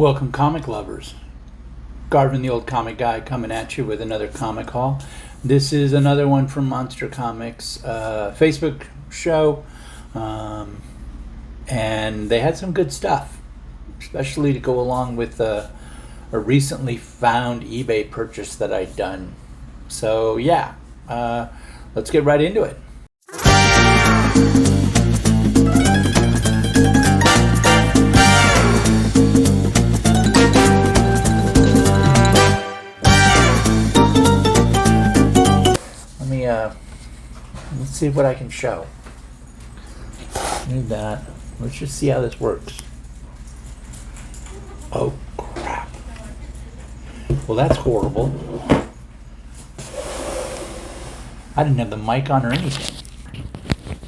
Welcome, comic lovers. Garvin, the old comic guy, coming at you with another comic haul. This is another one from Monster Comics Facebook show, and they had some good stuff, especially to go along with a recently found eBay purchase that I'd done. So yeah, let's get right into it. Let's see what I can show. Need that. Let's just see how this works. Oh crap. Well, that's horrible. I didn't have the mic on or anything.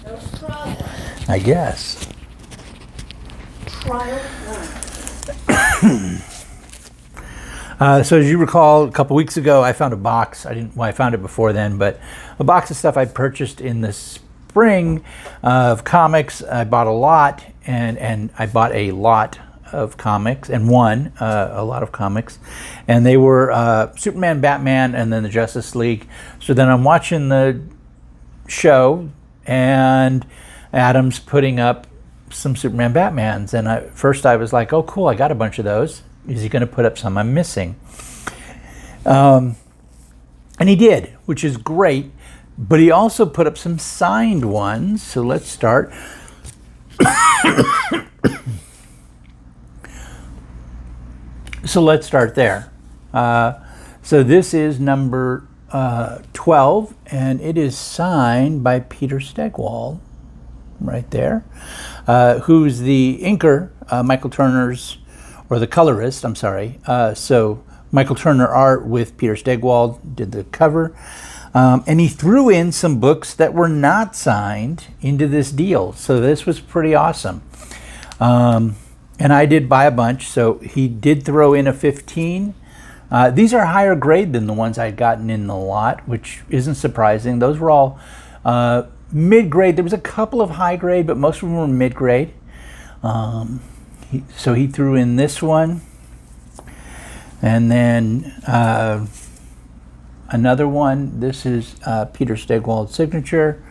Let's try that. I guess. Trial one. So as you recall, a couple weeks ago, I found a box. I found it before then, but a box of stuff I purchased in the spring of comics. I bought a lot, and I bought a lot of comics, and won a lot of comics. And they were Superman, Batman, and then the Justice League. So then I'm watching the show, and Adam's putting up some Superman, Batmans. And first I was like, oh, cool, I got a bunch of those. Is he going to put up some I'm missing? And he did, which is great. But he also put up some signed ones. So let's start. So let's start there. So this is number 12, and it is signed by Peter Stegwald, right there, who's the inker, Michael Turner's, or the colorist, I'm sorry. So Michael Turner art with Peter Stegwald did the cover. And he threw in some books that were not signed into this deal. So this was pretty awesome. And I did buy a bunch. So he did throw in a 15. These are higher grade than the ones I'd gotten in the lot, which isn't surprising. Those were all mid-grade. There was a couple of high grade, but most of them were mid-grade. So he threw in this one, and then another one. This is Peter Stegwald's signature.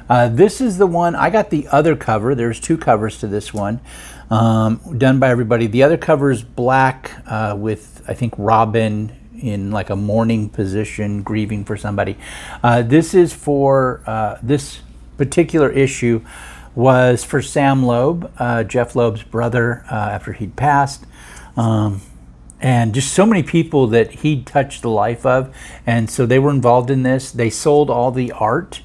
This is the one, I got the other cover. There's two covers to this one, done by everybody. The other cover is black with, I think, Robin in like a mourning position, grieving for somebody. This is for, this particular issue was for Sam Loeb, Jeff Loeb's brother, after he'd passed. And just so many people that he touched the life of. And so they were involved in this. They sold all the art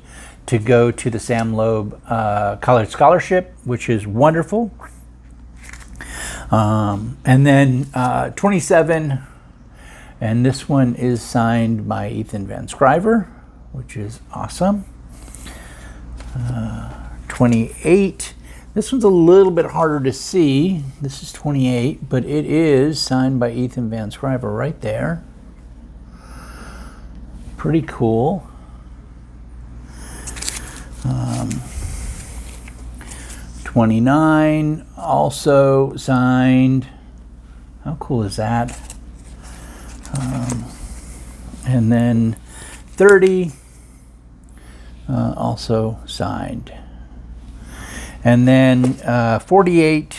to go to the Sam Loeb College Scholarship, which is wonderful. And then 27, and this one is signed by Ethan Van Sciver, which is awesome. 28. This one's a little bit harder to see. This is 28, but it is signed by Ethan Van Sciver right there. Pretty cool. 29, also signed. How cool is that? And then 30, also signed. And then 48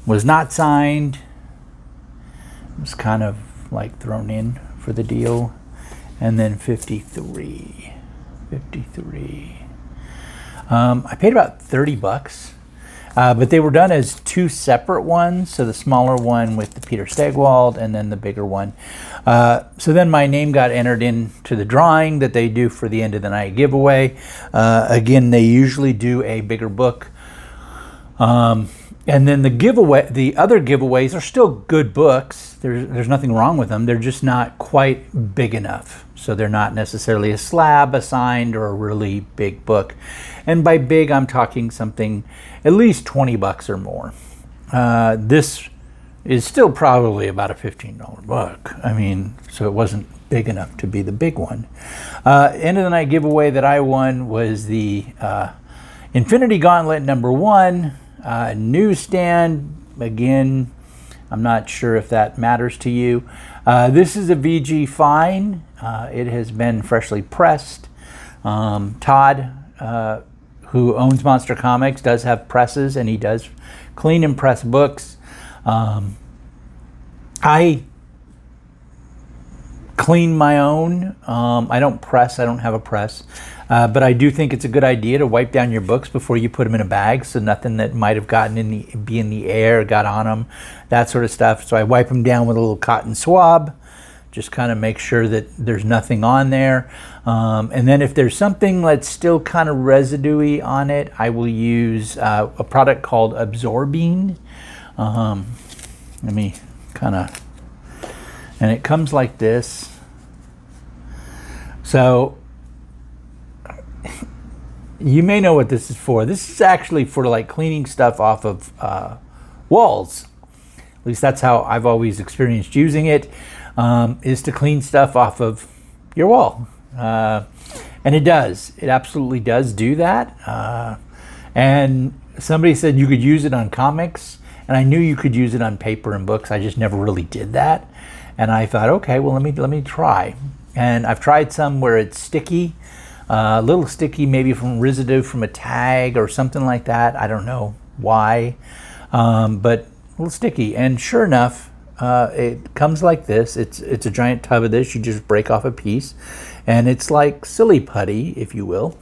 was not signed. It was kind of like thrown in for the deal. And then 53. I paid about $30, but they were done as two separate ones. So the smaller one with the Peter Stegwald, and then the bigger one. So then my name got entered into the drawing that they do for the end of the night giveaway. Again, they usually do a bigger book. And then the other giveaways are still good books. There's nothing wrong with them. They're just not quite big enough. So they're not necessarily a slab assigned or a really big book. And by big, I'm talking something at least $20 or more. This is still probably about a $15 book. I mean, so it wasn't big enough to be the big one. End of the night giveaway that I won was the Infinity Gauntlet #1 newsstand. Again, I'm not sure if that matters to you. This is a VG Fine. It has been freshly pressed. Todd, who owns Monster Comics, does have presses, and he does clean and press books. I clean my own. I don't press. I don't have a press. But I do think it's a good idea to wipe down your books before you put them in a bag, so nothing that might have gotten be in the air got on them, that sort of stuff. So I wipe them down with a little cotton swab, just kind of make sure that there's nothing on there. And then if there's something that's still kind of residuey on it, I will use a product called Absorbine. Let me kind of, and it comes like this. So you may know what this is for. This is actually for like cleaning stuff off of walls. At least that's how I've always experienced using it, is to clean stuff off of your wall. And it does. It absolutely does do that. And somebody said you could use it on comics, and I knew you could use it on paper and books. I just never really did that. And I thought, okay, well, let me try. And I've tried some where it's sticky. A little sticky, maybe from residue from a tag or something like that. I don't know why, but a little sticky. And sure enough, it comes like this. It's a giant tub of this. You just break off a piece, and it's like silly putty, if you will.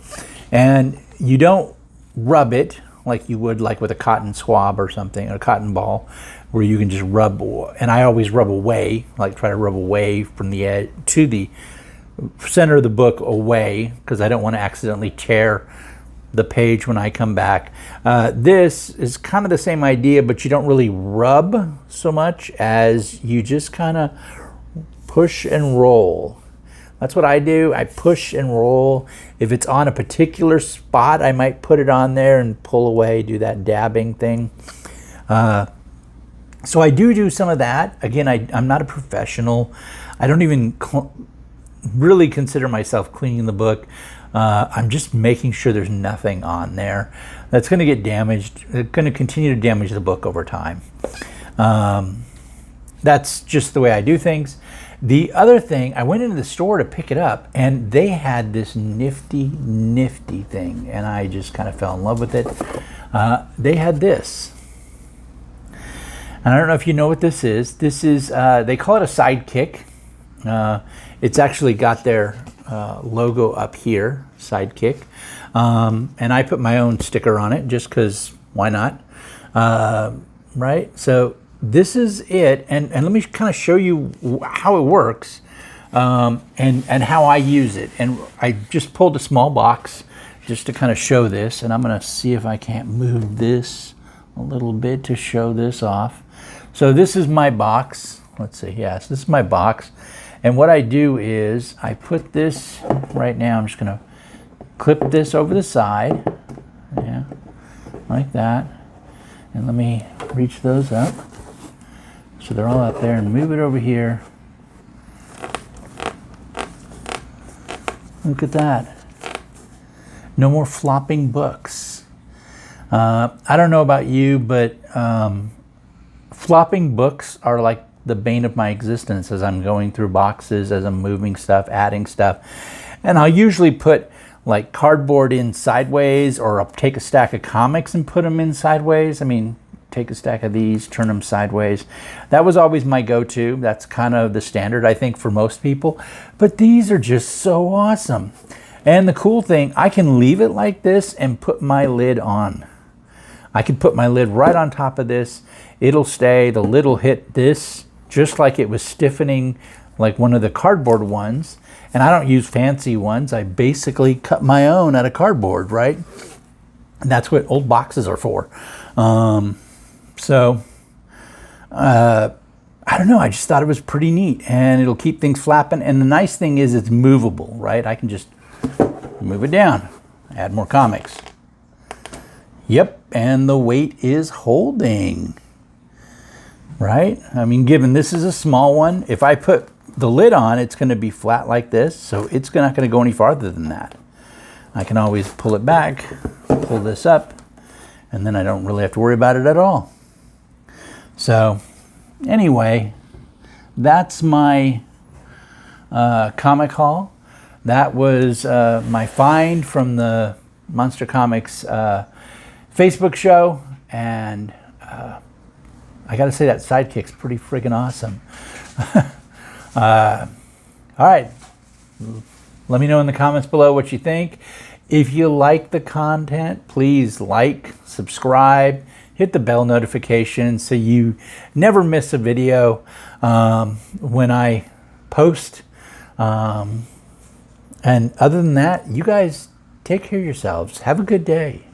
And you don't rub it like you would like with a cotton swab or something, or a cotton ball, where you can just rub. And I always rub away, like try to rub away from the edge to the center of the book away, because I don't want to accidentally tear the page when I come back. This is kind of the same idea, but you don't really rub so much as you just kind of push and roll. That's what I do. I push and roll. If it's on a particular spot, I might put it on there and pull away, do that dabbing thing. So I do some of that. Again, I'm not a professional. I don't even really consider myself cleaning the book. I'm just making sure there's nothing on there that's going to get damaged. It's going to continue to damage the book over time. That's just the way I do things. The other thing, I went into the store to pick it up, and they had this nifty thing, and I just kind of fell in love with it. They had this. And I don't know if you know what this is. This is, they call it a sidekick. It's actually got their logo up here, Sidekick. And I put my own sticker on it just because why not? Right? So this is it. And let me kind of show you how it works and how I use it. And I just pulled a small box just to kind of show this. And I'm going to see if I can't move this a little bit to show this off. So this is my box. Let's see. Yes, this is my box. And what I do is I put this right now. I'm just going to clip this over the side. Yeah, like that. And let me reach those up. So they're all up there, and move it over here. Look at that. No more flopping books. I don't know about you, but flopping books are like the bane of my existence as I'm going through boxes, as I'm moving stuff, adding stuff. And I'll usually put like cardboard in sideways, or I'll take a stack of comics and put them in sideways. I mean, take a stack of these, turn them sideways. That was always my go-to. That's kind of the standard, I think, for most people. But these are just so awesome. And the cool thing, I can leave it like this and put my lid on. I can put my lid right on top of this. It'll stay. The lid will hit this just like it was stiffening like one of the cardboard ones. And I don't use fancy ones. I basically cut my own out of cardboard, right? And that's what old boxes are for. I don't know. I just thought it was pretty neat, and it'll keep things flapping. And the nice thing is it's movable, right? I can just move it down, add more comics. Yep, and the weight is holding, right? I mean, given this is a small one, if I put the lid on, it's going to be flat like this, so it's not going to go any farther than that. I can always pull it back, pull this up, and then I don't really have to worry about it at all. So anyway, that's my comic haul. That was my find from the Monster Comics Facebook show, and I gotta say that sidekick's pretty friggin' awesome. All right, let me know in the comments below what you think. If you like the content, please like, subscribe, hit the bell notification so you never miss a video when I post. And other than that, you guys take care of yourselves. Have a good day.